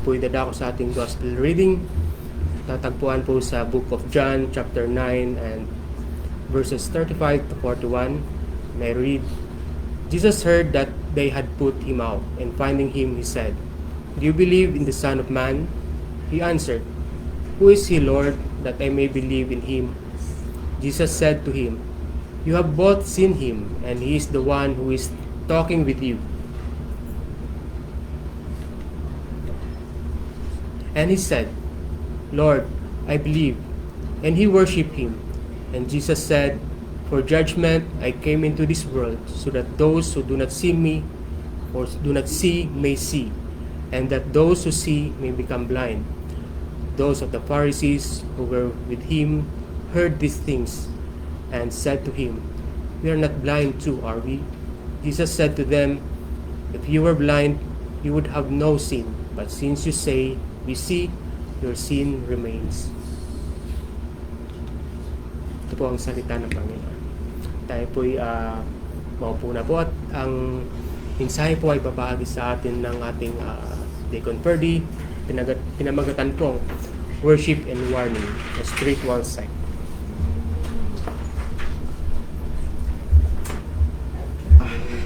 po'y dadako sa ating gospel reading. Tatagpuan po sa Book of John, chapter 9, and verses 35 to 41. And I read, Jesus heard that they had put him out, and finding him, he said, "Do you believe in the Son of Man?" He answered, "Who is he, Lord, that I may believe in him?" Jesus said to him, "You have both seen him, and he is the one who is talking with you." And he said, "Lord, I believe." And he worshipped him. And Jesus said, "For judgment I came into this world, so that those who do not see me or do not see may see, and that those who see may become blind." Those of the Pharisees who were with him heard these things and said to him, "We are not blind too, are we?" Jesus said to them, "If you were blind, you would have no sin. But since you say, 'We see,' your sin remains." Ito po ang salita ng Panginoon. Tayo po'y maupo na po at ang mensahe po ay babahagi sa atin ng ating Deacon Ferdy. Pinamagatan po Worship and Warning, a spiritual side.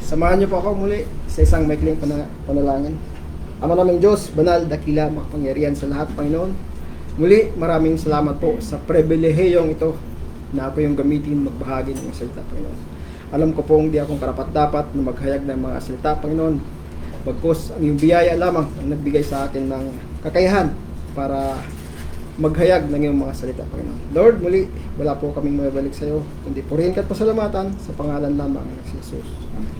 Samahan niyo po ako muli sa isang maikling panalangin. Ama naming Diyos, banal, dakila, makapangyarihan sa lahat, Panginoon. Muli, maraming salamat po sa pribilehiyong ito na ako yung gamitin magbahagi ng salita, Panginoon. Alam ko pong di akong karapat-dapat na maghayag ng mga salita, Panginoon. Bagkus ang iyong biyaya lamang ang nagbigay sa akin ng kakayahan para maghayag ng iyong mga salita, Panginoon. Lord, muli, wala po kaming mabalik sa iyo, kundi purihin ka at pasalamatan sa pangalan lamang ng Jesus. Amen.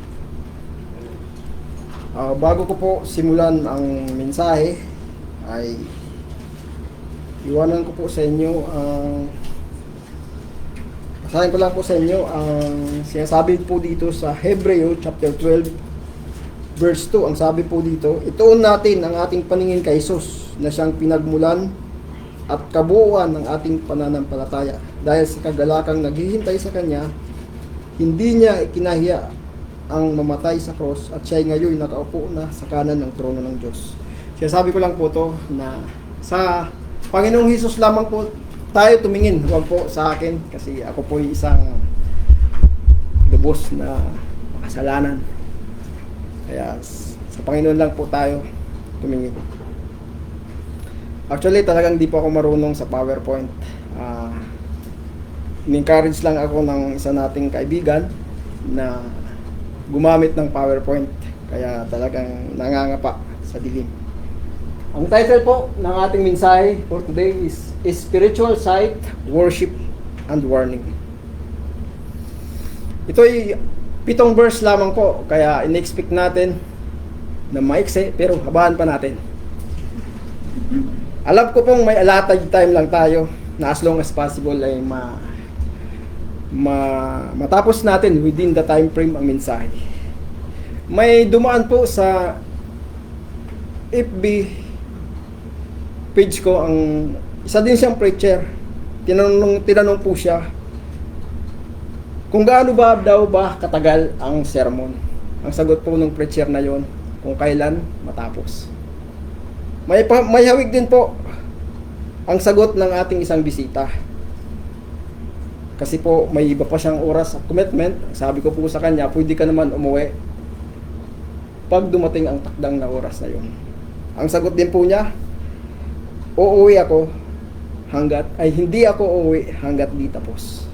Bago ko po simulan ang mensahe, ay iwanan ko po sa inyo ang basahin ko lang po sa inyo ang sinasabi po dito sa Hebreo chapter 12 verse 2. Ang sabi po dito, ituon natin ang ating paningin kay Jesus na siyang pinagmulan at kabuuan ng ating pananampalataya. Dahil sa kagalakang naghihintay sa Kanya, hindi niya ikinahiya ang mamatay sa cross at siya ngayon nakaupo na sa kanan ng trono ng Diyos. Sinasabi ko lang po to na sa Panginoong Hesus lamang po tayo tumingin, huwag po sa akin kasi ako po isang lubos na makasalanan. Kaya sa Panginoon lang po tayo tumingin. Actually, talagang di po ako marunong sa PowerPoint. In-encourage lang ako ng isa nating kaibigan na gumamit ng PowerPoint. Kaya talagang nangangapa sa dilim. Ang title po ng ating mensahe for today is Spiritual Sight, Worship, and Warning. Ito ay 7 verse lamang po, kaya in-expect natin na maikse, pero habahan pa natin. Alam ko pong may allotted time lang tayo na as long as possible ay matapos natin within the time frame ang mensahe. May dumaan po sa FB page ko ang isa din siyang preacher. Tinanong po siya kung gaano ba daw ba katagal ang sermon. Ang sagot po ng preacher na yon, kung kailan matapos. May hawig din po ang sagot ng ating isang bisita. Kasi po may iba pa siyang oras at commitment. Sabi ko po sa kanya, pwede ka naman umuwi pag dumating ang takdang na oras na yon. Ang sagot din po niya, uuwi ako hindi ako uuwi hanggat di tapos.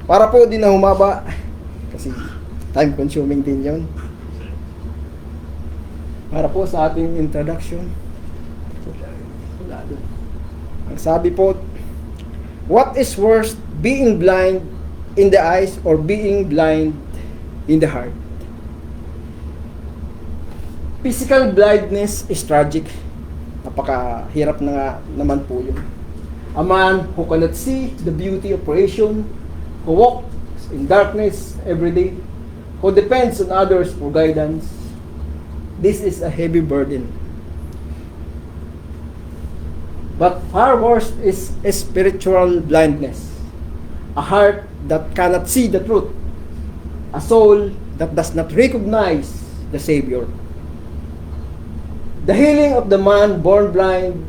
Para po din na humaba, kasi time consuming din yon. Para po sa ating introduction, ang sabi po, what is worse, being blind in the eyes or being blind in the heart? Physical blindness is tragic. Napakahirap na nga naman po yun. A man who cannot see the beauty of creation, who walks in darkness every day, who depends on others for guidance, this is a heavy burden. But far worse is a spiritual blindness, a heart that cannot see the truth, a soul that does not recognize the Savior. The healing of the man born blind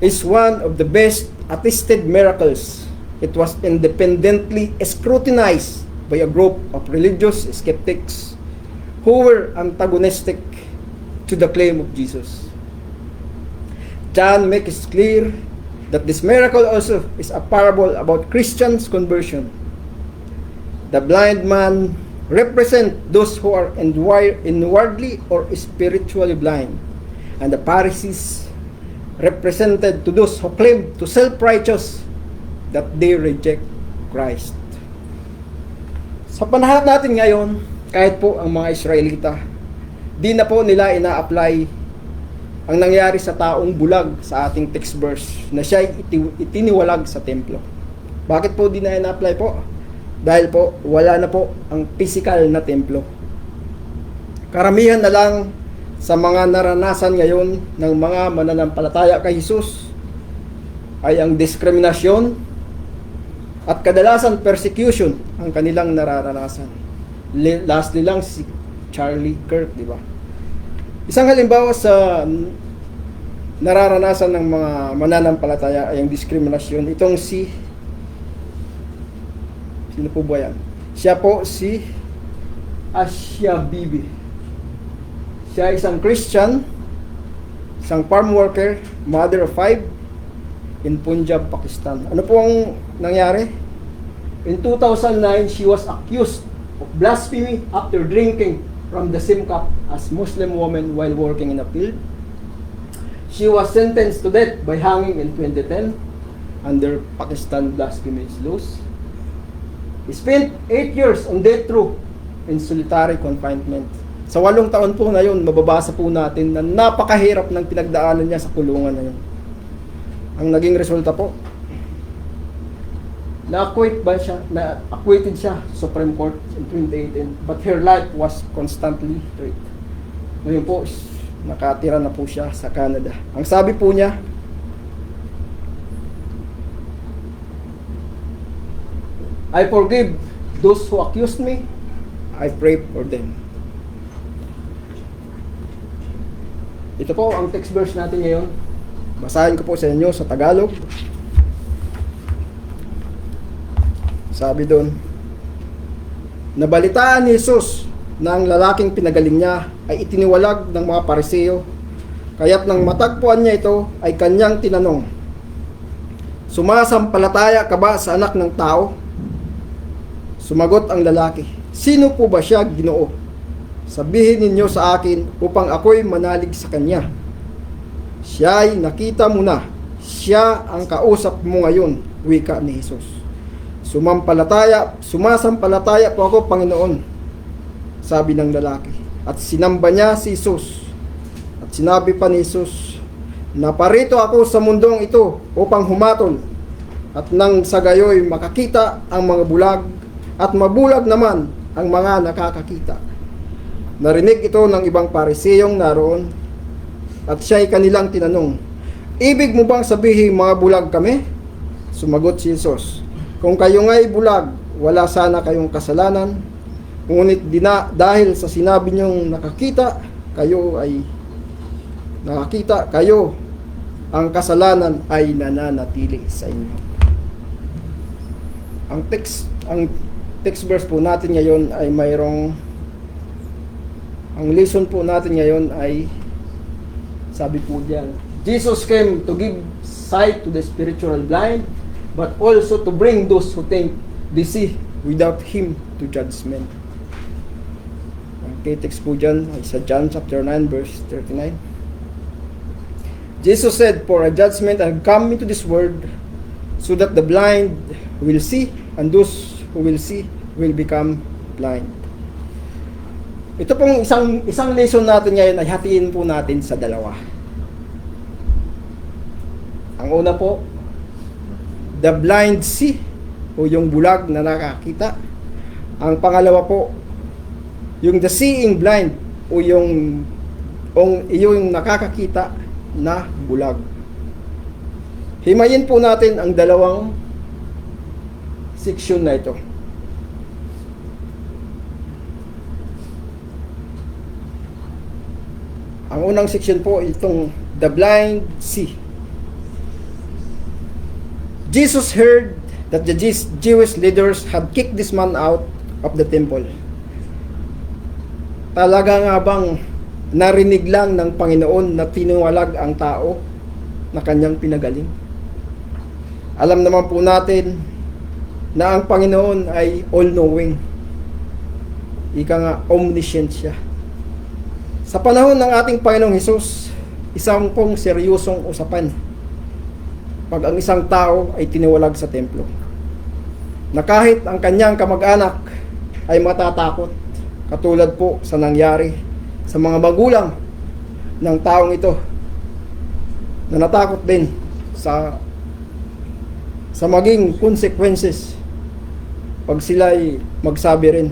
is one of the best attested miracles. It was independently scrutinized by a group of religious skeptics who were antagonistic to the claim of Jesus. John makes clear that this miracle also is a parable about Christians' conversion. The blind man represents those who are inwardly or spiritually blind, and the Pharisees represented to those who claim to self-righteous that they reject Christ. Sa panahon natin ngayon, kahit po ang mga Israelita, di na po nila ina-apply ang nangyari sa taong bulag sa ating text verse na siya itiniwalag sa templo. Bakit po di na ina-apply po? Dahil po wala na po ang physical na templo. Karamihan na lang sa mga naranasan ngayon ng mga mananampalataya kay Jesus ay ang diskriminasyon at kadalasan persecution ang kanilang nararanasan. Lastly lang si Charlie Kirk, di ba? Isang halimbawa sa nararanasan ng mga mananampalataya ay ang diskriminasyon. Itong sino po ba yan? Siya po si Asia Bibi. Siya isang Christian, isang farm worker, mother of 5 in Punjab, Pakistan. Ano po ang nangyari? In 2009, she was accused of blasphemy after drinking from the same cup as Muslim woman while working in a field. She was sentenced to death by hanging in 2010 under Pakistan blasphemy laws. He spent 8 years on death row in solitary confinement. Sa 8 taon po na yun, mababasa po natin na napakahirap ng pinagdaanan niya sa kulungan na yun. Ang naging resulta po, acquitted siya Supreme Court in 2018, but her life was constantly threatened. Ngayon po, nakatira na po siya sa Canada. Ang sabi po niya, I forgive those who accused me, I pray for them. Ito po ang text verse natin ngayon. Basahin ko po sa inyo sa Tagalog. Sabi doon, nabalitaan ni Jesus na ang lalaking pinagaling niya ay itiniwalag ng mga Pariseo. Kaya't nang matagpuan niya ito, ay kanyang tinanong, sumasampalataya ka ba sa anak ng tao? Sumagot ang lalaki, sino po ba siya, Ginoo? Sabihin ninyo sa akin upang ako'y manalig sa kanya. Siya'y nakita mo na, siya ang kausap mo ngayon, wika ni Jesus. Sumasampalataya po ako, Panginoon, sabi ng lalaki. At sinamba niya si Jesus. At sinabi pa ni Jesus, naparito ako sa mundong ito upang humatol, at nang sa gayoy makakita ang mga bulag, at mabulag naman ang mga nakakakita. Narinig ito ng ibang Pariseyong naroon, at siya'y kanilang tinanong, ibig mo bang sabihin mga bulag kami? Sumagot si Jesus, kung kayo nga'y bulag, wala sana kayong kasalanan, ngunit dahil sa sinabi niyong nakakita, kayo, ang kasalanan ay nananatili sa inyo. Ang text verse po natin ngayon ay ang lesson po natin ngayon ay, sabi po diyan, Jesus came to give sight to the spiritual blind, but also to bring those who think they see without Him to judgment. Ang text po diyan ay sa John chapter 9 verse 39. Jesus said, for a judgment I have come into this world, so that the blind will see, and those who will see will become blind. Ito pong isang lesson natin ngayon ay hatiin po natin sa dalawa. Ang una po, the blind see, o yung bulag na nakakita. Ang pangalawa po, yung the seeing blind, o yung nakakakita na bulag. Himayin po natin ang dalawang section na ito. Ang unang section po, itong the blind see. Jesus heard that the Jewish leaders had kicked this man out of the temple. Talaga nga bang narinig lang ng Panginoon na tiniwalag ang tao na kanyang pinagaling? Alam naman po natin na ang Panginoon ay all-knowing. Ika nga, omniscient siya. Sa panahon ng ating Panginoong Hesus, isang pong seryosong usapan pag ang isang tao ay tiniwalag sa templo, na kahit ang kanyang kamag-anak ay matatakot, katulad po sa nangyari sa mga magulang ng taong ito, na natakot din sa maging consequences pag sila ay magsabi rin.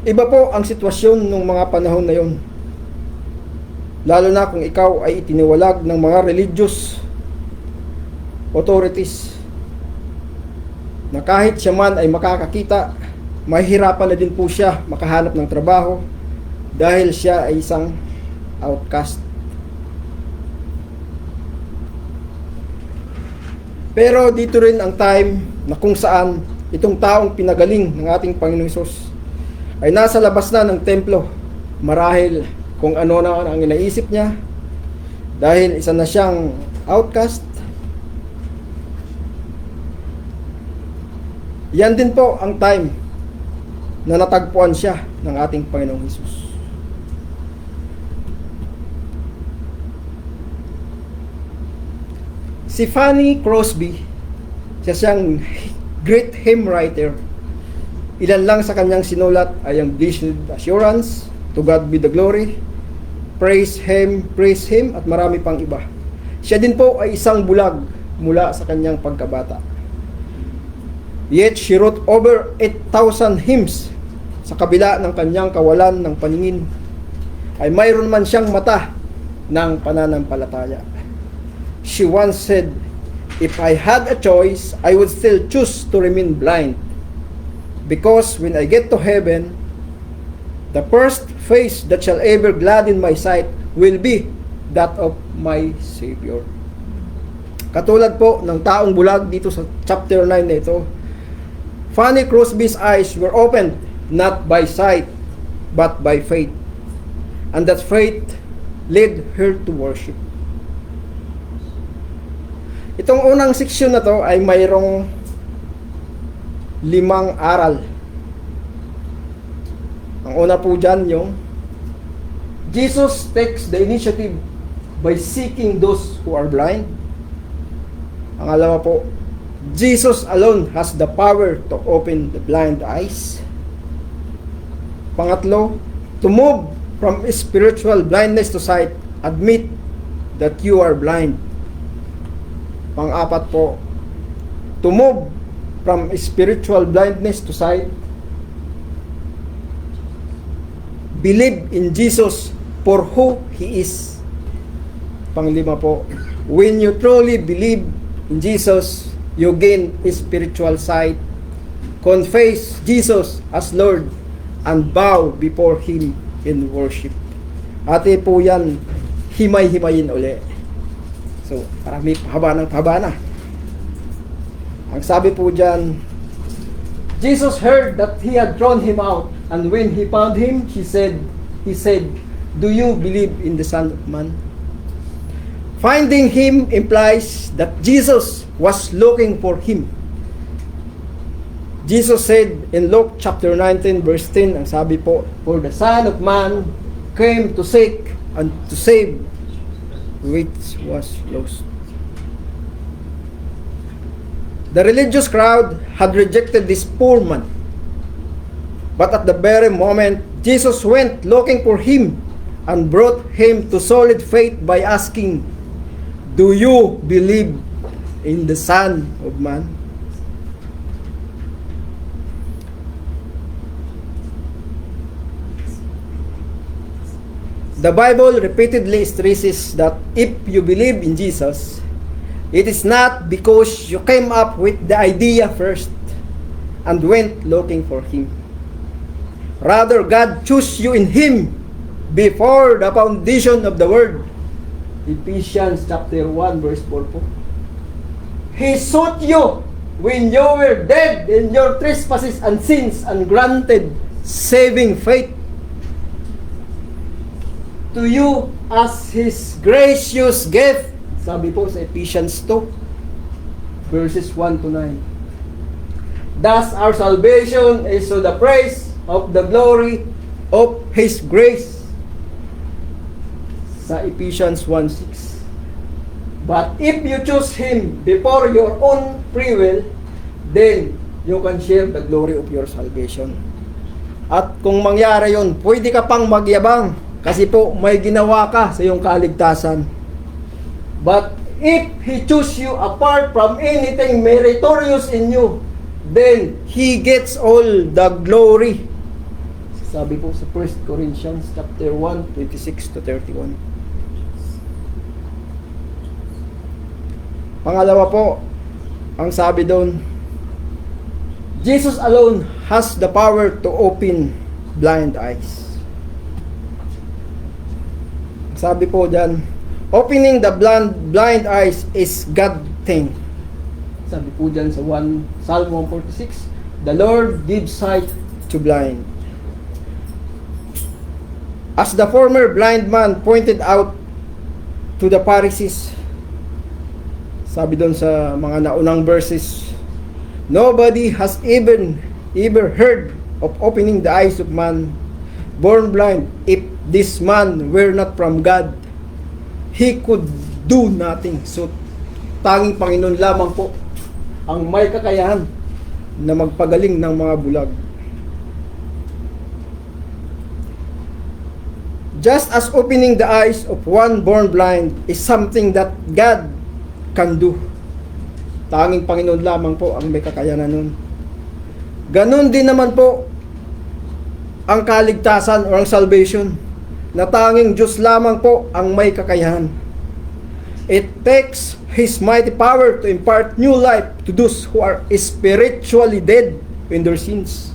Iba po ang sitwasyon ng mga panahon na yon, lalo na kung ikaw ay itiniwalag ng mga religious authorities na kahit siya man ay makakakita, mahihirapan na din po siya makahanap ng trabaho dahil siya ay isang outcast. Pero dito rin ang time na kung saan itong taong pinagaling ng ating Panginoong Hesus ay nasa labas na ng templo, marahil kung ano na ang inaisip niya, dahil isa na siyang outcast. Yan din po ang time na natagpuan siya ng ating Panginoong Hesus. Si Fanny Crosby, siya siyang great hymn writer. Ilan lang sa kanyang sinulat ay ang Blessed Assurance, To God Be the Glory, Praise Him, at marami pang iba. Siya din po ay isang bulag mula sa kanyang pagkabata. Yet she wrote over 8,000 hymns. Sa kabila ng kanyang kawalan ng paningin, ay mayroon man siyang mata ng pananampalataya. She once said, "If I had a choice, I would still choose to remain blind. Because when I get to heaven, the first face that shall ever gladden my sight will be that of my Savior." Katulad po ng taong bulag dito sa chapter 9 na ito, Fanny Crosby's eyes were opened not by sight, but by faith. And that faith led her to worship. Itong unang seksyon na to ay mayroong 5 aral. Ang una po dyan yung Jesus takes the initiative by seeking those who are blind. Pangalawa po, Jesus alone has the power to open the blind eyes. Pangatlo, to move from spiritual blindness to sight, admit that you are blind. Pang-apat po, to move from spiritual blindness to sight, believe in Jesus for who He is. Panglima po, when you truly believe in Jesus, you gain spiritual sight. Confess Jesus as Lord and bow before Him in worship. Ate po yan, himay-himayin uli. So, parami pahaba na. Ang sabi po dyan, Jesus heard that he had thrown him out, and when he found him, he said, "Do you believe in the Son of Man?" Finding him implies that Jesus was looking for him. Jesus said in Luke chapter 19 verse 10, ang sabi po, "For the Son of Man came to seek and to save which was lost." The religious crowd had rejected this poor man. But at the very moment, Jesus went looking for him and brought him to solid faith by asking, "Do you believe in the Son of Man?" The Bible repeatedly stresses that if you believe in Jesus, it is not because you came up with the idea first and went looking for Him. Rather, God chose you in Him before the foundation of the world. Ephesians chapter 1 verse 4 po. He sought you when you were dead in your trespasses and sins, and granted saving faith to you as His gracious gift. Sabi po sa Ephesians 2 verses 1 to 9. Thus our salvation is to the praise of the glory of His grace. Sa Ephesians 1:6. But if you choose Him before your own free will, then you can share the glory of your salvation. At kung mangyari yun, pwede ka pang magyabang kasi po may ginawa ka sa iyong kaligtasan. But if He choose you apart from anything meritorious in you, then He gets all the glory. Sabi po sa 1 Corinthians chapter 1, 26 to 31. Pangalawa po, ang sabi doon, Jesus alone has the power to open blind eyes. Sabi po dyan, opening the blind eyes is God thing. Sabi po dyan sa Psalm 146, the Lord gives sight to blind. As the former blind man pointed out to the Pharisees, sabi doon sa mga naunang verses, nobody has ever heard of opening the eyes of man born blind. If this man were not from God, he could do nothing. So, tanging Panginoon lamang po ang may kakayahan na magpagaling ng mga bulag. Just as opening the eyes of one born blind is something that God can do. Tanging Panginoon lamang po ang may kakayanan nun. Ganon din naman po ang kaligtasan o ang salvation, na tanging Diyos lamang po ang may kakayahan. It takes His mighty power to impart new life to those who are spiritually dead in their sins.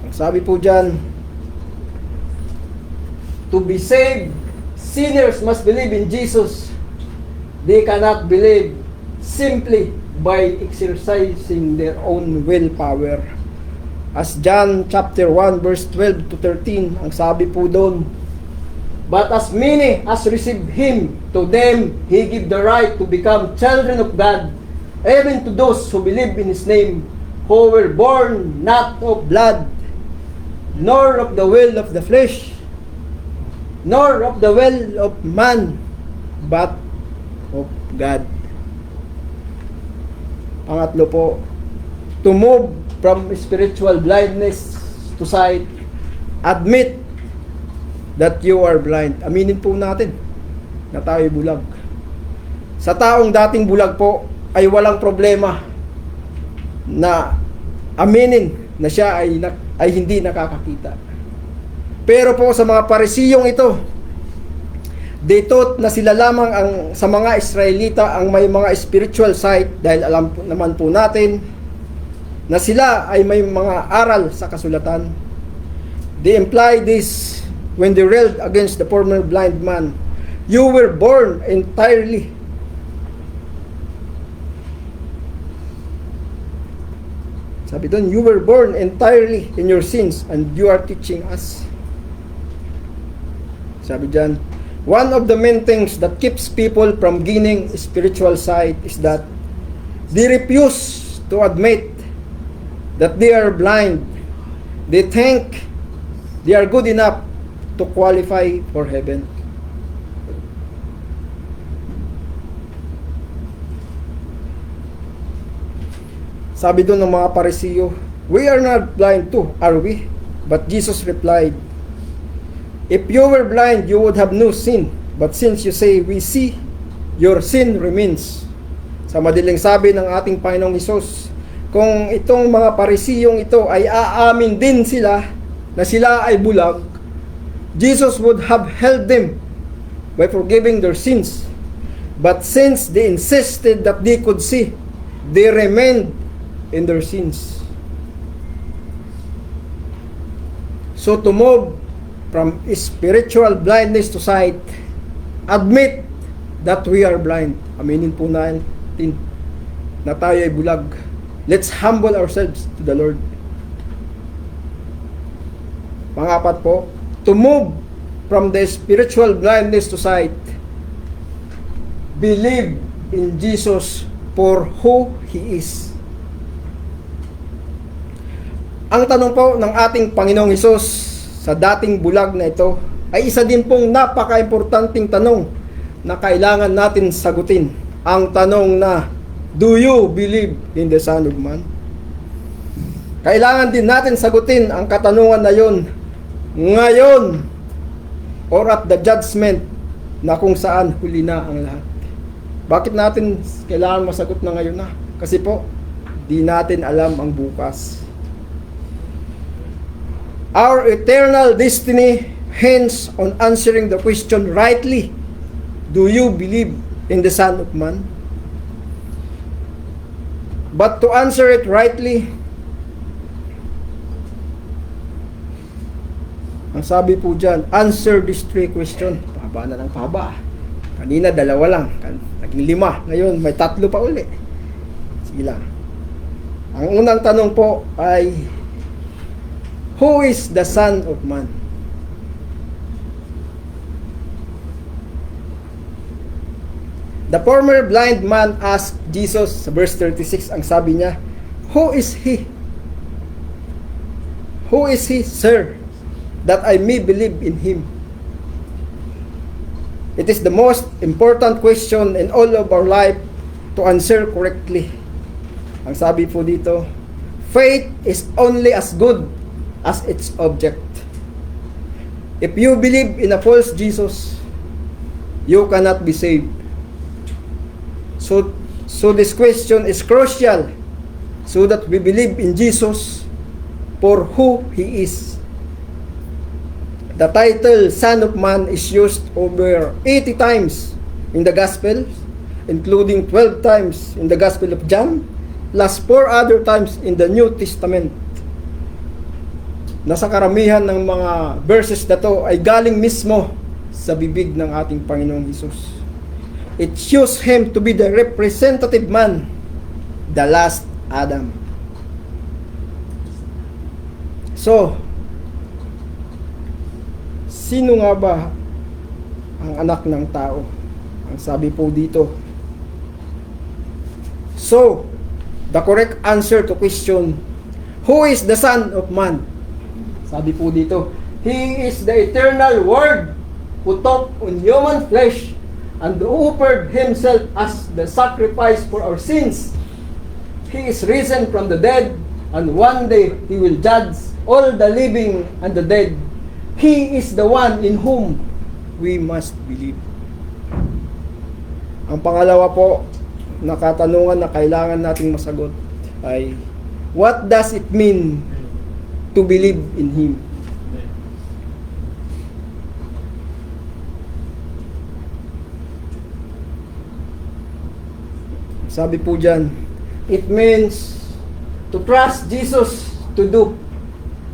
Ang sabi po dyan, to be saved, sinners must believe in Jesus. They cannot believe simply by exercising their own willpower. As John chapter 1 verse 12 to 13, ang sabi po doon, but as many as received Him, to them He gave the right to become children of God, even to those who believe in His name, who were born not of blood, nor of the will of the flesh, nor of the will of man, but of God. Pangatlo po, to move from spiritual blindness to sight, admit that you are blind. Aminin po natin na tayo bulag. Sa taong dating bulag po, ay walang problema na aminin na siya ay hindi nakakakita. Pero po sa mga Parisiyong ito, they thought na sila lamang ang sa mga Israelita ang may mga spiritual sight, dahil alam po, naman po natin na sila ay may mga aral sa kasulatan. They imply this when they railed against the former blind man. You were born entirely. Sabi doon, you were born entirely in your sins and you are teaching us. Sabi dyan, one of the main things that keeps people from gaining spiritual sight is that they refuse to admit that they are blind. They think they are good enough to qualify for heaven. Sabi doon ng mga Parisiyo, we are not blind too, are we? But Jesus replied, if you were blind, you would have no sin. But since you say, we see, your sin remains. Sa madaling sabi ng ating Panginoong Hesus, kung itong mga Parisiyong ito ay aamin din sila na sila ay bulag, Jesus would have held them by forgiving their sins. But since they insisted that they could see, they remained in their sins. So to move from spiritual blindness to sight, admit that we are blind. Aminin po natin na tayo ay bulag. Let's humble ourselves to the Lord. Pangapat po, to move from the spiritual blindness to sight, believe in Jesus for who He is. Ang tanong po ng ating Panginoong Hesus sa dating bulag na ito ay isa din pong napaka-importanting tanong na kailangan natin sagutin. Ang tanong na, do you believe in the Son of Man? Kailangan din natin sagutin ang katanungan na yon ngayon or at the judgment na kung saan huli na ang lahat. Bakit natin kailangan masagot na ngayon na? Kasi po, di natin alam ang bukas. Our eternal destiny hinges on answering the question rightly. Do you believe in the Son of Man? But to answer it rightly, ang sabi po dyan, answer these three questions. Pahaba na ng pahaba. Kanina, 2 lang. Naging 5. Ngayon, may 3 pa uli. Sige lang. Ang unang tanong po ay, who is the Son of Man? The former blind man asked Jesus sa verse 36, ang sabi niya, who is He? Who is He, Sir, that I may believe in Him? It is the most important question in all of our life to answer correctly. Ang sabi po dito, faith is only as good as its object. If you believe in a false Jesus, you cannot be saved. So this question is crucial so that we believe in Jesus for who He is. The title Son of Man is used over 80 times in the Gospel, including 12 times in the Gospel of John, plus 4 other times in the New Testament. Nasa karamihan ng mga verses na to ay galing mismo sa bibig ng ating Panginoong Hesus. It shows Him to be the representative man, the last Adam. So, sino nga ba ang anak ng tao? Ang sabi po dito. So, the correct answer to question, who is the Son of Man? Sabi po dito, He is the eternal Word who took on human flesh and offered Himself as the sacrifice for our sins. He is risen from the dead, and one day He will judge all the living and the dead. He is the one in whom we must believe. Ang pangalawa po na katanungan na kailangan nating masagot ay, what does it mean to believe in Him? Sabi po dyan, it means to trust Jesus to do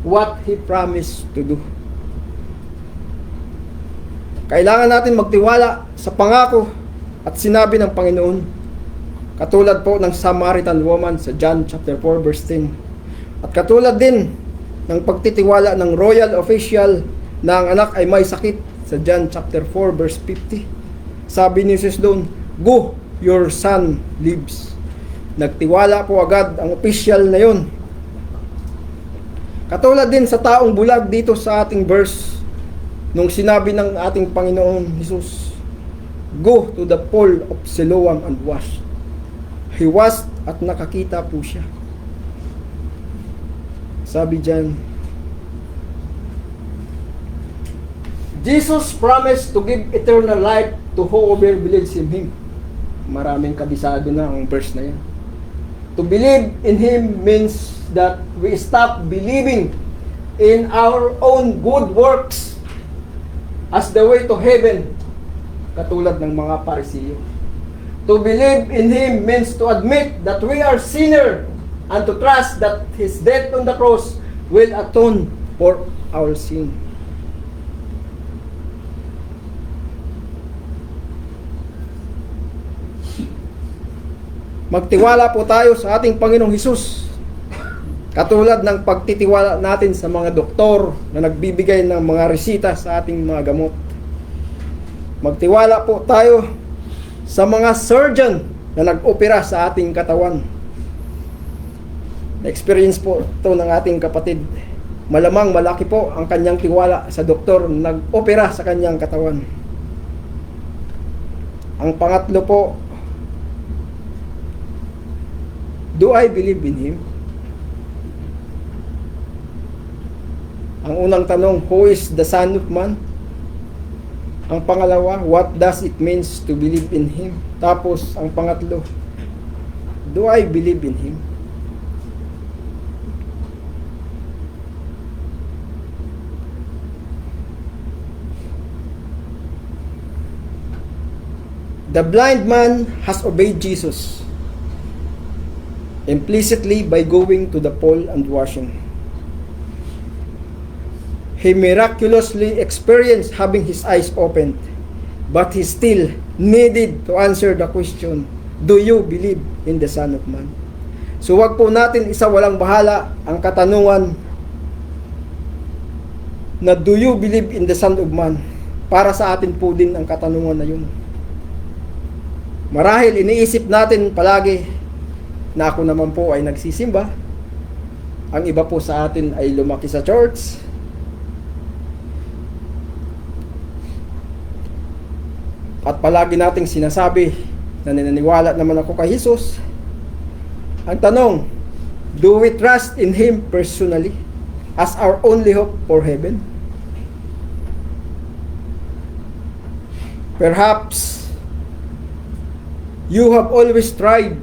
what He promised to do. Kailangan natin magtiwala sa pangako at sinabi ng Panginoon. Katulad po ng Samaritan woman sa John chapter 4 verse 10. At katulad din ng pagtitiwala ng royal official na ang anak ay may sakit sa John chapter 4 verse 50. Sabi ni Jesus doon, go, your son lives. Nagtiwala po agad ang official na yon. Katulad din sa taong bulag dito sa ating verse, nung sinabi ng ating Panginoong Hesus, go to the pool of Siloam and wash. He washed at nakakita po siya. Sabi dyan, Jesus promised to give eternal life to whoever believes in Him. Maraming kabisado na ang verse na yan. To believe in Him means that we stop believing in our own good works as the way to heaven, katulad ng mga Pariseo. To believe in Him means to admit that we are sinner and to trust that His death on the cross will atone for our sin. Magtiwala po tayo sa ating Panginoong Hesus. Katulad ng pagtitiwala natin sa mga doktor na nagbibigay ng mga resita sa ating mga gamot. Magtiwala po tayo sa mga surgeon na nag-opera sa ating katawan. Na-experience po ito ng ating kapatid. Malamang malaki po ang kanyang tiwala sa doktor na nag-opera sa kanyang katawan. Ang pangatlo po, do I believe in Him? Ang unang tanong, who is the Son of Man? Ang pangalawa, what does it means to believe in Him? Tapos, ang pangatlo, do I believe in Him? The blind man has obeyed Jesus implicitly by going to the pool and washing. He miraculously experienced having his eyes opened, but he still needed to answer the question, do you believe in the Son of Man? So wag po natin isa walang bahala ang katanungan na do you believe in the Son of Man? Para sa atin po din ang katanungan na yun. Marahil iniisip natin palagi na ako naman po ay nagsisimba. Ang iba po sa atin ay lumaki sa church. At palagi nating sinasabi na naniniwala naman ako kay Jesus. Ang tanong, do we trust in Him personally as our only hope for heaven? Perhaps you have always tried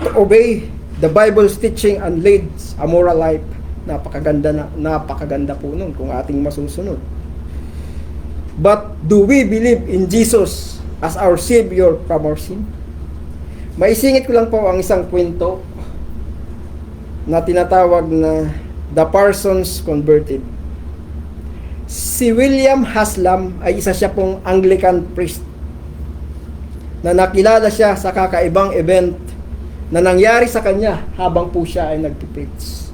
to obey the Bible's teaching and leads a moral life. Napakaganda po nun kung ating masusunod. But do we believe in Jesus as our Savior from our sin? Maisingit ko lang po ang isang kwento na tinatawag na The Parsons Converted. Si William Haslam ay isa siya pong Anglican priest na nakilala siya sa kakaibang event na nangyari sa kanya habang po siya ay nagpipreach.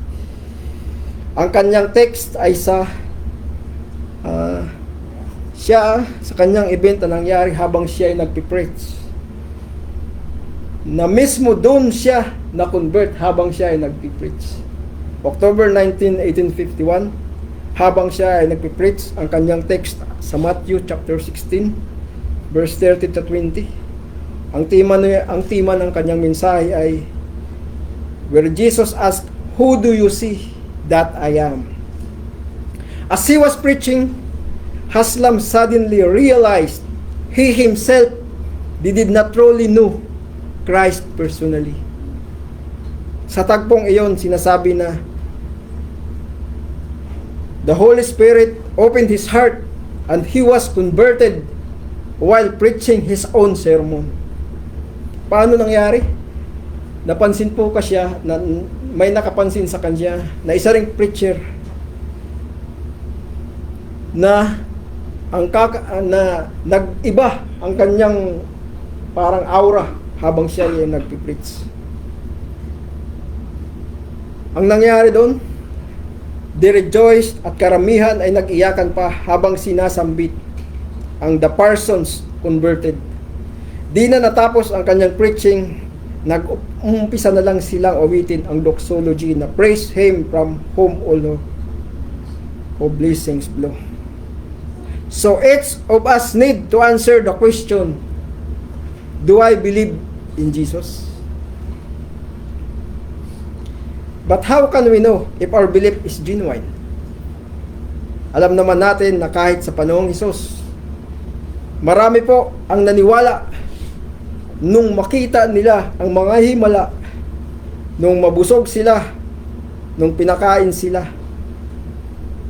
Ang kanyang text ay sa kanyang event na nangyari habang siya ay nagpipreach. Na mismo doon siya na-convert habang siya ay nagpipreach. October 19, 1851, habang siya ay nagpipreach, ang kanyang text sa Matthew chapter 16, verse 30 to 20. Ang tema ng kanyang mensahe ay where Jesus asked, "Who do you see that I am?" As he was preaching, Haslam suddenly realized he himself did not truly know Christ personally. Sa tagpong iyon, sinasabi na the Holy Spirit opened his heart and he was converted while preaching his own sermon. Paano nangyari? Napansin po siya na may nakapansin sa kanya na isa ring preacher na nag-iba ang kanyang parang aura habang siya ay nagpipreach. Ang nangyari doon, they rejoiced at karamihan ay nag-iyakan pa habang sinasambit ang The Parsons Converted. Di na natapos ang kanyang preaching, nag-umpisa na lang silang awitin ang doxology na praise Him from whom all blessings flow. So each of us need to answer the question, do I believe in Jesus? But how can we know if our belief is genuine? Alam naman natin na kahit sa Panoong Hesus, marami po ang naniwala nung makita nila ang mga himala, nung mabusog sila, nung pinakain sila.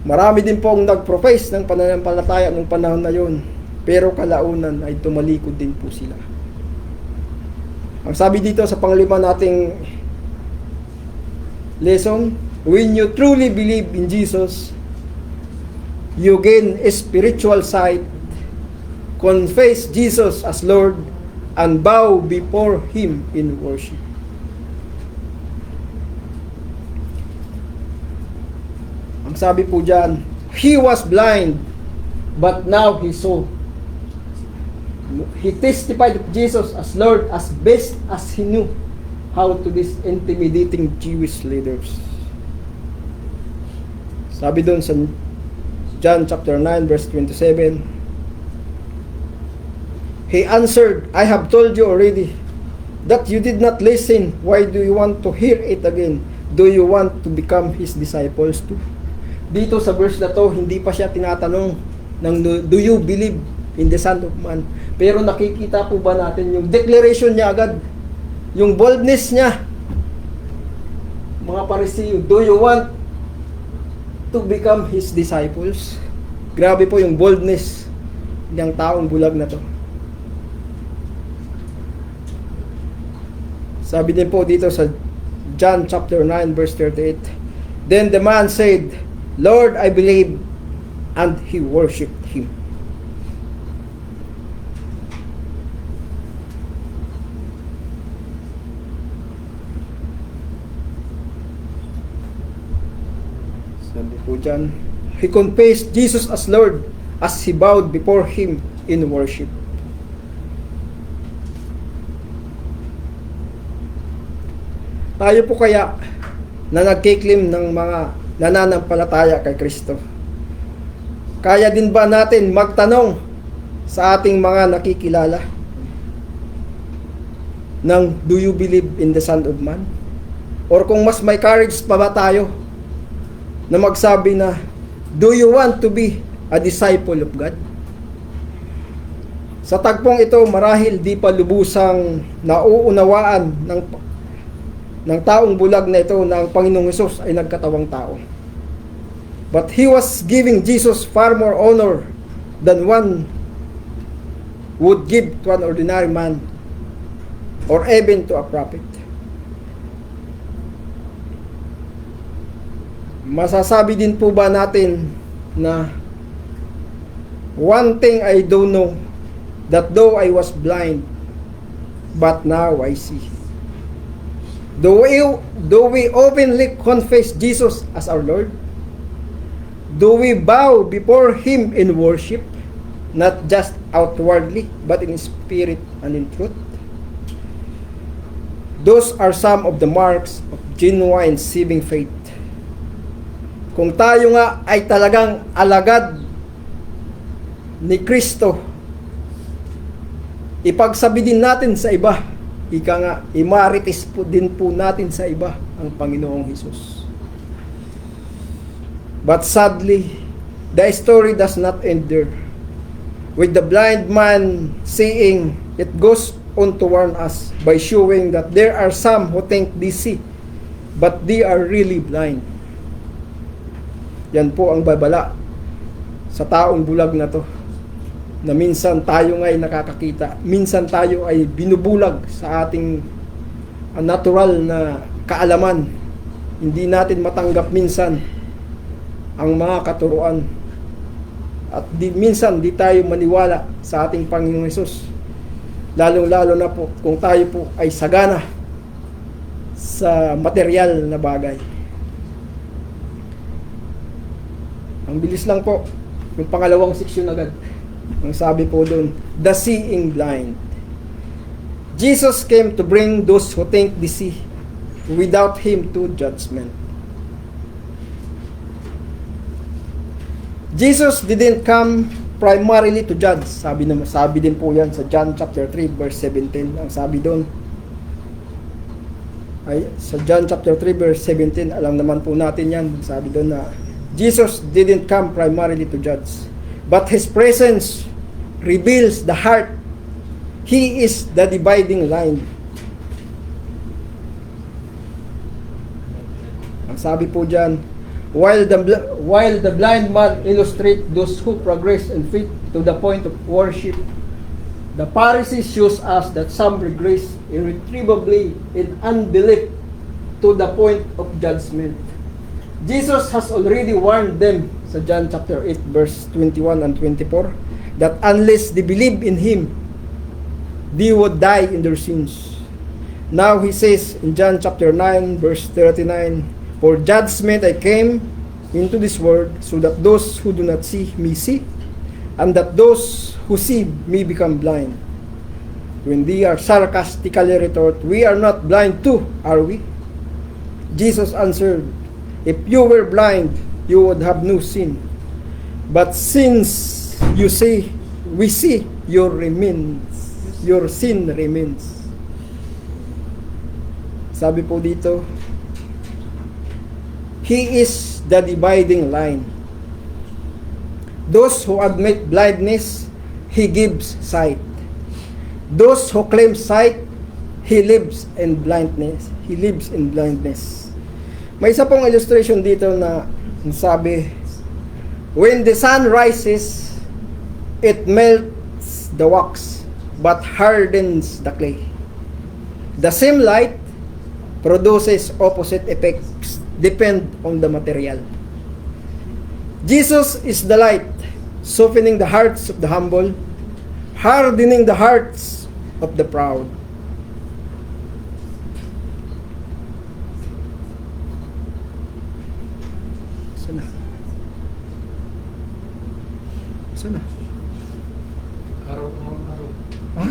Marami din po ang nag-profess ng pananampalataya nung panahon na yun, pero kalaunan ay tumalikod din po sila. Ang sabi dito sa panglima nating lesson, when you truly believe in Jesus, you gain spiritual sight, confess Jesus as Lord, and bow before Him in worship. Ang sabi po dyan, he was blind, but now he saw. He testified of Jesus as Lord as best as he knew how to these intimidating Jewish leaders. Sabi doon sa John chapter 9 verse 27, he answered, I have told you already that you did not listen. Why do you want to hear it again? Do you want to become His disciples too? Dito sa verse na to, hindi pa siya tinatanong ng do you believe in the Son of Man? Pero nakikita po ba natin yung declaration niya agad? Yung boldness niya. Mga Pariseo, do you want to become His disciples? Grabe po yung boldness ng taong bulag na to. Sabi din po dito sa John chapter 9 verse 38, then the man said, Lord, I believe, and he worshipped Him. Sabi po dyan, he confessed Jesus as Lord as he bowed before Him in worship. Tayo po kaya na nagkiklaim ng mga nananampalataya kay Kristo, kaya din ba natin magtanong sa ating mga nakikilala ng do you believe in the Son of Man? Or kung mas may courage pa ba tayo na magsabi na do you want to be a disciple of God? Sa tagpong ito, marahil di pa lubusang nauunawaan ng taong bulag na ito na ang Panginoong Hesus ay nagkatawang tao. But he was giving Jesus far more honor than one would give to an ordinary man or even to a prophet. Masasabi din po ba natin na one thing I don't know, that though I was blind, but now I see. Do we openly confess Jesus as our Lord? Do we bow before Him in worship, not just outwardly, but in spirit and in truth? Those are some of the marks of genuine saving faith. Kung tayo nga ay talagang alagad ni Kristo, ipagsabi din natin sa iba, ika nga, imarites po din po natin sa iba ang Panginoong Hesus. But sadly, the story does not end there. With the blind man seeing, it goes on to warn us by showing that there are some who think they see, but they are really blind. Yan po ang babala sa taong bulag na to, na minsan tayo nga'y nakakakita, minsan tayo ay binubulag sa ating natural na kaalaman. Hindi natin matanggap minsan ang mga katuruan, at minsan di tayo maniwala sa ating Panginoong Hesus, lalong-lalo na po kung tayo po ay sagana sa material na bagay. Ang bilis lang po, yung pangalawang seksyon agad. Ang sabi po doon, the seeing blind. Jesus came to bring those who think they see without Him to judgment. Jesus didn't come primarily to judge. Sabi din po yan sa John chapter 3 verse 17. Ang sabi doon ay sa John chapter 3 verse 17, alam naman po natin yan. Sabi doon na Jesus didn't come primarily to judge, but His presence reveals the heart. He is the dividing line. Ang sabi po dyan, while the blind man illustrate those who progress in faith to the point of worship, the Pharisees shows us that some regress irretrievably in unbelief to the point of judgment. Jesus has already warned them sa John chapter 8 verse 21 and 24 that unless they believe in Him, they would die in their sins. Now He says in John chapter 9 verse 39, for judgment I came into this world so that those who do not see may see, and that those who see may become blind. When they are sarcastically retort, we are not blind too, are we? Jesus answered, if you were blind, you would have no sin. But since you say, we see, your sin remains. Sabi po dito, He is the dividing line. Those who admit blindness, He gives sight. Those who claim sight, He lives in blindness. He lives in blindness. May isa pong illustration dito na sabi, when the sun rises, it melts the wax, but hardens the clay. The same light produces opposite effects, depend on the material. Jesus is the light, softening the hearts of the humble, hardening the hearts of the proud. Sana. Sana. Araw. Ha?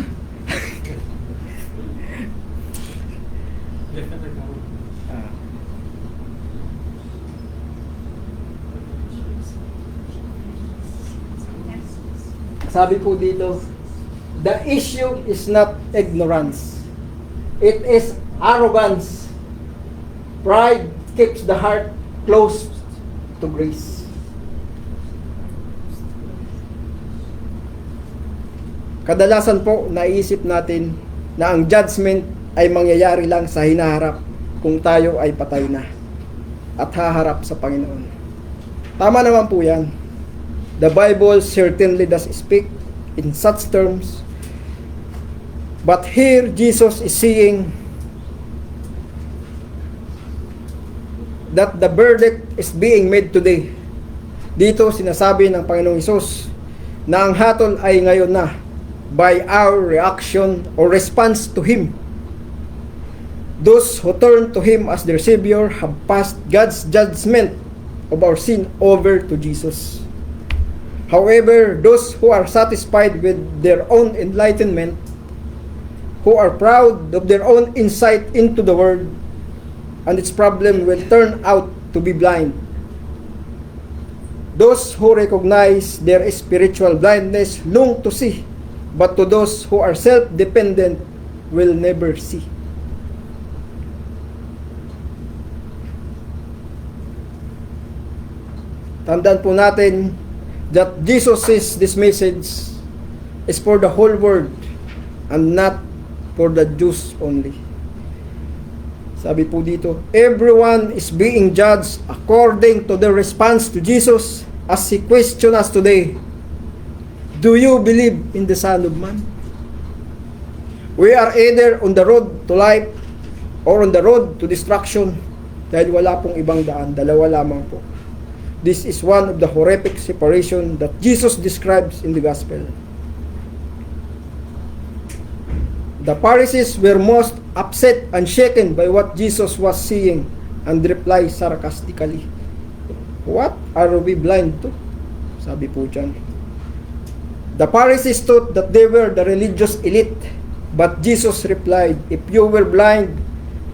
Sabi po dito, the issue is not ignorance. It is arrogance. Pride keeps the heart closed to grace. Kadalasan po, naisip natin na ang judgment ay mangyayari lang sa hinaharap kung tayo ay patay na at haharap sa Panginoon. Tama naman po yan. The Bible certainly does speak in such terms. But here, Jesus is saying that the verdict is being made today. Dito sinasabi ng Panginoong Hesus na ang hatol ay ngayon na by our reaction or response to Him. Those who turn to Him as their Savior have passed God's judgment of our sin over to Jesus. However, those who are satisfied with their own enlightenment, who are proud of their own insight into the Word and its problem, will turn out to be blind. Those who recognize their spiritual blindness long to see, but to those who are self-dependent will never see. Tandaan po natin that Jesus says this message is for the whole world and not for the Jews only. Sabi po dito, everyone is being judged according to their response to Jesus as He questions us today. Do you believe in the Son of Man? We are either on the road to life or on the road to destruction dahil wala pong ibang daan, dalawa lamang po. This is one of the horrific separation that Jesus describes in the Gospel. The Pharisees were most upset and shaken by what Jesus was saying and replied sarcastically, "What are we blind to?" Sabi po dyan. The Pharisees thought that they were the religious elite, but Jesus replied, "If you were blind,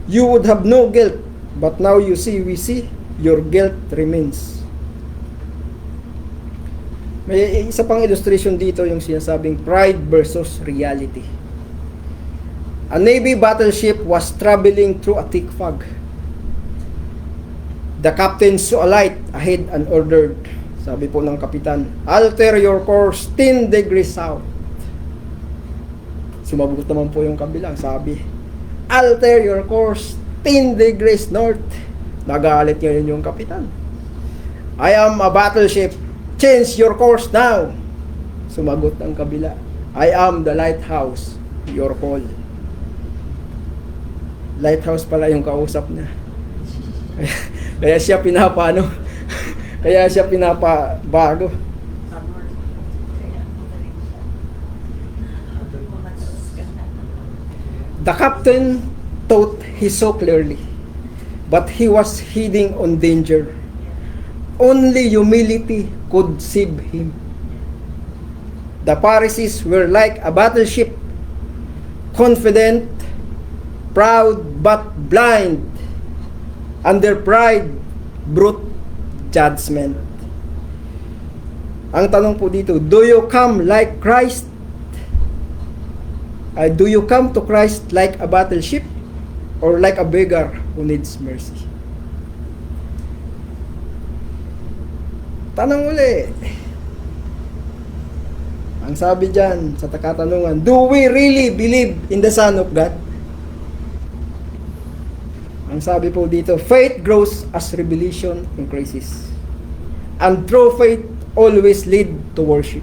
you would have no guilt, but now you see, we see, your guilt remains." May isa pang illustration dito, yung sinasabing pride versus reality. A Navy battleship was traveling through a thick fog. The captain saw a light ahead and ordered, sabi po ng kapitan, "Alter your course 10 degrees south." Sumagot naman po yung kabilang, sabi, "Alter your course 10 degrees north." Nagalit ngayon yung kapitan. "I am a battleship. Change your course now." Sumagot ng kabila, "I am the lighthouse. Your call." Lighthouse pala yung kausap niya. Kaya siya pinapano. Kaya siya pinapabago. The captain thought he saw clearly, but he was heading on danger. Only humility could save him. The Pharisees were like a battleship, confident, proud, but blind. Under pride, brute judgment. Ang tanong po dito, do you come like Christ? Do you come to Christ like a battleship or like a beggar who needs mercy? Tanong uli. Ang sabi dyan sa katanungan, do we really believe in the Son of God? Ang sabi po dito, faith grows as revelation increases. And true faith always lead to worship.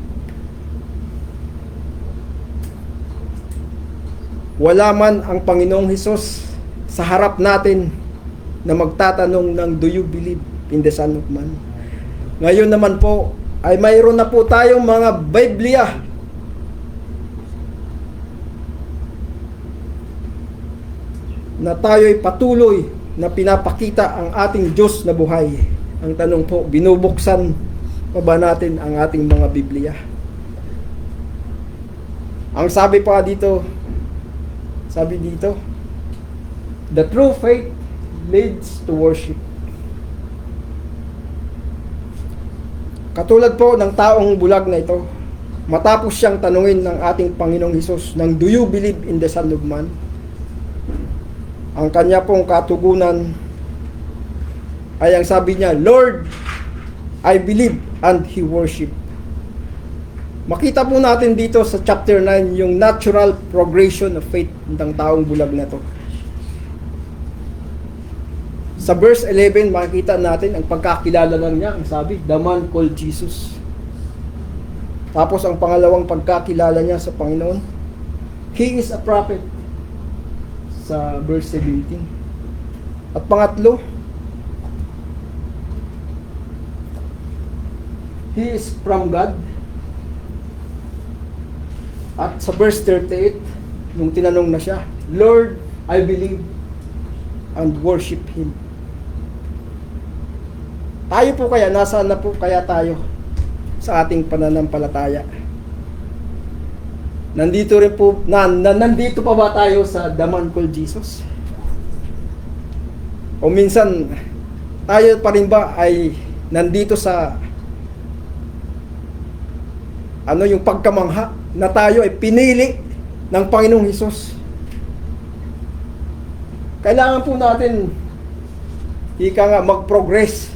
Wala man ang Panginoong Hesus sa harap natin na magtatanong ng do you believe in the Son of Man? Ngayon naman po ay mayroon na po tayong mga Biblia na tayo'y patuloy na pinapakita ang ating Diyos na buhay. Ang tanong po, binubuksan pa ba natin ang ating mga Biblia? Ang sabi pa dito, the true faith leads to worship. Katulad po ng taong bulag na ito, matapos siyang tanungin ng ating Panginoong Hesus ng do you believe in the Son of Man? Ang kanya pong katugunan ay ang sabi niya, Lord, I believe, and he worship. Makita po natin dito sa chapter 9 yung natural progression of faith ng taong bulag na to. Sa verse 11, makita natin ang pagkakilala lang niya. Ang sabi, the man called Jesus. Tapos ang pangalawang pagkakilala niya sa Panginoon, he is a prophet. Sa verse 17. At pangatlo, he is from God. At sa verse 38, nung tinanong na siya, Lord, I believe, and worship Him. Tayo po kaya, nasaan na po kaya tayo sa ating pananampalataya? Nandito rin po, nandito pa ba tayo sa the man called Jesus? O minsan, tayo pa rin ba ay nandito sa yung pagkamangha na tayo ay pinili ng Panginoong Hesus? Kailangan po natin mag-progress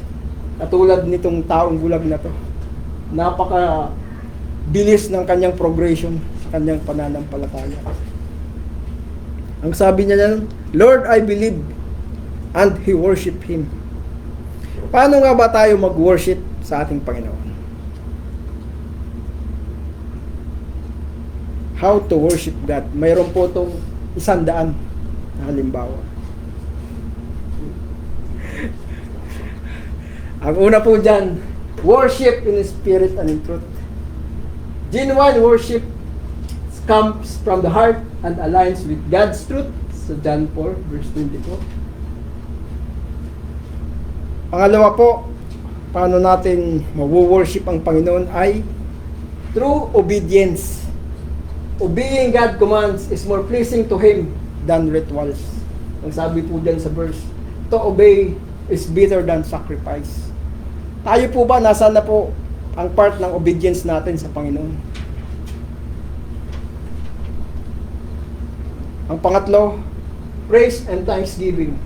katulad nitong taong bulag na to. Napaka bilis ng kanyang progression sa kanyang pananampalataya. Ang sabi niya yan, Lord, I believe, and he worship Him. Paano nga ba tayo mag-worship sa ating Panginoon? How to worship God? Mayroon po itong 100 na halimbawa. Ang una po dyan, worship in spirit and in truth. Genuine worship comes from the heart and aligns with God's truth. Sa John 4, verse 24. Pangalawa po, paano natin mawo-worship ang Panginoon ay through obedience. Obeying God's commands is more pleasing to Him than rituals. Ang sabi po dyan sa verse, to obey is better than sacrifice. Tayo po ba, nasaan na po ang part ng obedience natin sa Panginoon? Ang pangatlo, praise and thanksgiving.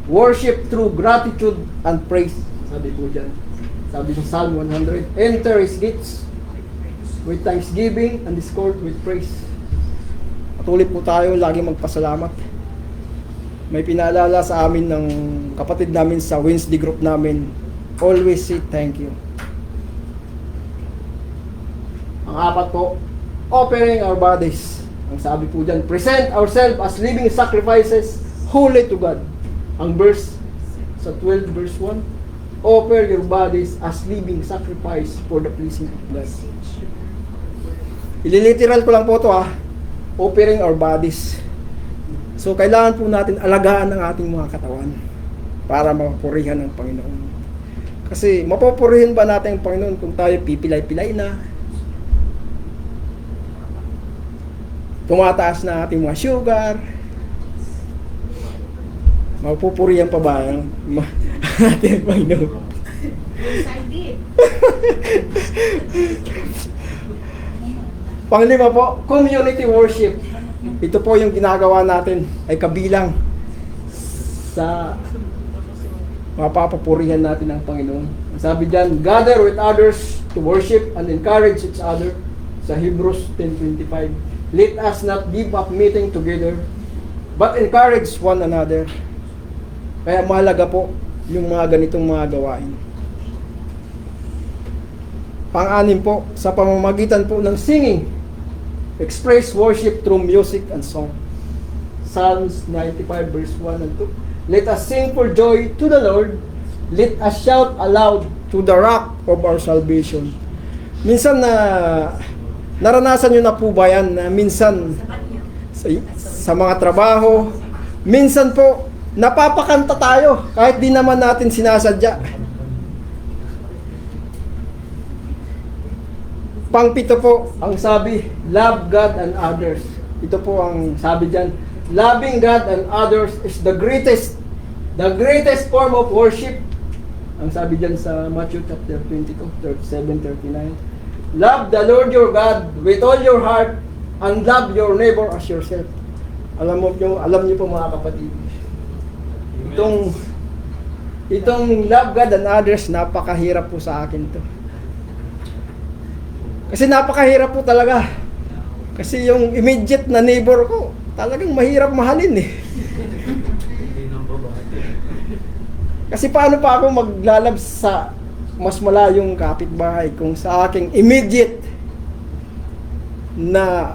Worship through gratitude and praise. Sabi po dyan. Sabi sa Psalm 100, enter His gates with thanksgiving and His court with praise. Patuloy po tayo lagi magpasalamat. May pinaalala sa amin ng kapatid namin sa Wednesday group namin, always say thank you. Ang apat po, offering our bodies. Ang sabi po dyan, present ourselves as living sacrifices holy to God. Ang verse sa 12 verse 1, offer your bodies as living sacrifice for the pleasing of God. Ililiteral ko lang po ito offering our bodies. So kailangan po natin alagaan ang ating mga katawan para mapupurihan ng Panginoon. Kasi mapupurihin ba natin ang Panginoon kung tayo pipilay-pilay na, tumataas na ating mga sugar, mapupurihan pa ba ang ating Panginoon? Yes, I did. Panglima po, community worship. Ito po yung ginagawa natin ay kabilang sa mapapapurihan natin ang Panginoon. Sabi diyan, gather with others to worship and encourage each other sa Hebrews 10:25. Let us not give up meeting together, but encourage one another. Kaya mahalaga po yung mga ganitong mga gawain. Pang-anim po, sa pamamagitan po ng singing, express worship through music and song. Psalms 95 verse 1 and 2. Let us sing for joy to the Lord. Let us shout aloud to the rock of our salvation. Minsan na naranasan nyo na po ba yan na minsan sa mga trabaho, minsan po napapakanta tayo kahit di naman natin sinasadya. Pang-pito po, ang sabi, love God and others. Ito po ang sabi dyan, loving God and others is the greatest form of worship. Ang sabi dyan sa Matthew chapter 22, 37-39. Love the Lord your God with all your heart and love your neighbor as yourself. Alam niyo po mga kapatid, itong love God and others, napakahirap po sa akin to. Kasi napakahirap po talaga. Kasi yung immediate na neighbor ko, talagang mahirap mahalin eh. Kasi paano pa ako maglalab sa mas malayong kapitbahay kung sa aking immediate na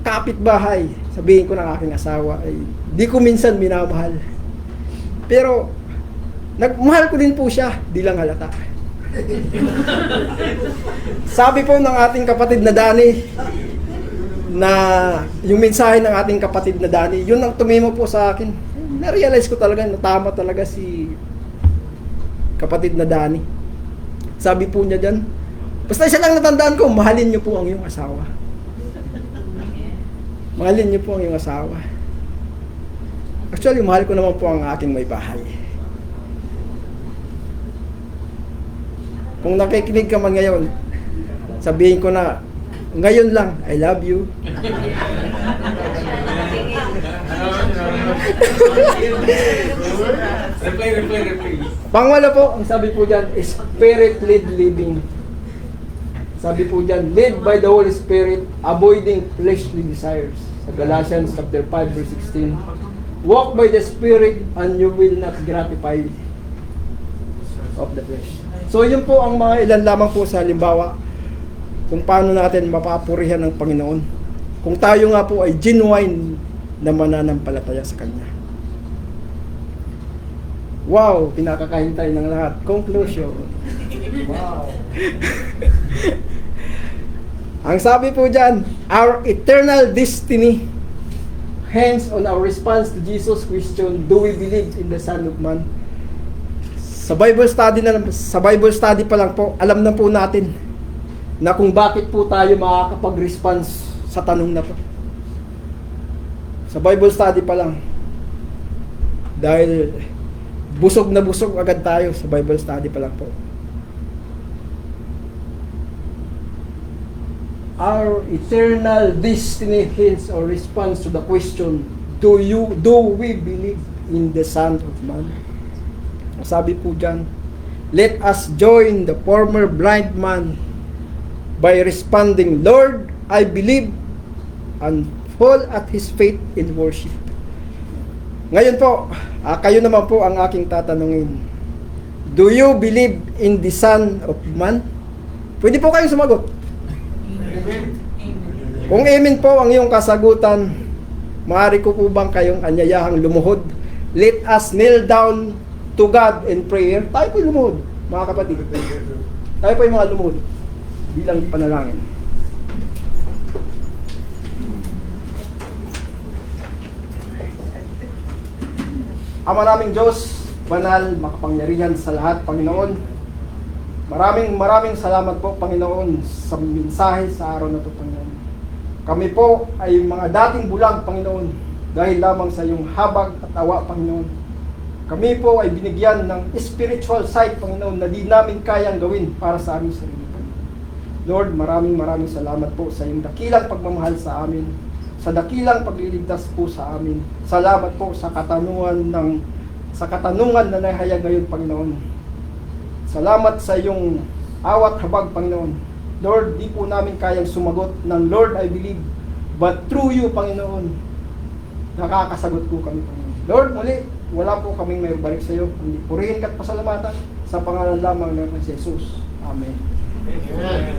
kapitbahay, sabihin ko ng aking asawa, ay di ko minsan minamahal. Pero nagmahal ko din po siya, di lang halata. Sabi po ng ating kapatid na Dani, na yung mensahe ng ating kapatid na Dani, yun ang tumimo po sa akin. Na-realize ko talaga na tama talaga si kapatid na Dani. Sabi po niya dyan, basta isa lang natandaan ko, mahalin niyo po ang iyong asawa. Mahalin niyo po ang iyong asawa. Actually, mahal ko naman po ang aking may bahay. Kung nakikinig ka man ngayon, sabihin ko na, ngayon lang, I love you. Replay. Pangwala po, ang sabi po dyan, spirit-led living. Sabi po dyan, led by the Holy Spirit, avoiding fleshly desires. Sa Galatians chapter 5 verse 16. Walk by the Spirit and you will not gratify of the flesh. So yun po ang mga ilan lamang po sa halimbawa kung paano natin mapapurihan ng Panginoon. Kung tayo nga po ay genuine na mananampalataya sa Kanya. Wow, pinakakahintay ng lahat. Conclusion. Wow. Ang sabi po dyan, our eternal destiny hangs on our response to Jesus' question, do we believe in the Son of Man? Sa Bible study pa lang po, alam na po natin na kung bakit po tayo makakapag-response sa tanong na po. Sa Bible study pa lang. Dahil busog na busog agad tayo sa Bible study pa lang po. Our eternal destiny hints or response to the question, do we believe in the Son of Man? Sabi po dyan, let us join the former blind man by responding, Lord, I believe, and fall at His feet in worship. Ngayon po, kayo naman po ang aking tatanungin. Do you believe in the Son of Man? Pwede po kayong sumagot. Kung amen po ang iyong kasagutan, maaari ko po bang kayong anyayahang lumuhod? Let us kneel down to God in prayer, tayo po lumuhod, mga kapatid. Tayo po yung mga lumuhod bilang panalangin. Ama naming Diyos, banal, makapangyarihan sa lahat, Panginoon. Maraming salamat po, Panginoon, sa mensahe sa araw na ito, Panginoon. Kami po ay mga dating bulag, Panginoon, dahil lamang sa iyong habag at awa, Panginoon. Kami po ay binigyan ng spiritual sight, Panginoon, na di namin kayang gawin para sa aming sarili, Panginoon. Lord, maraming salamat po sa iyong dakilang pagmamahal sa amin, sa dakilang pagliligtas po sa amin. Salamat po sa katanungan na nahayag ngayon, Panginoon. Salamat sa iyong awat habag, Panginoon. Lord, di po namin kayang sumagot ng Lord, I believe, but through you, Panginoon, nakakasagot po kami, Panginoon. Lord, muli, wala po kaming may balik sa iyo. Hindi purihin ka at pasalamatan sa pangalan lamang ng Jesus. Amen. Amen.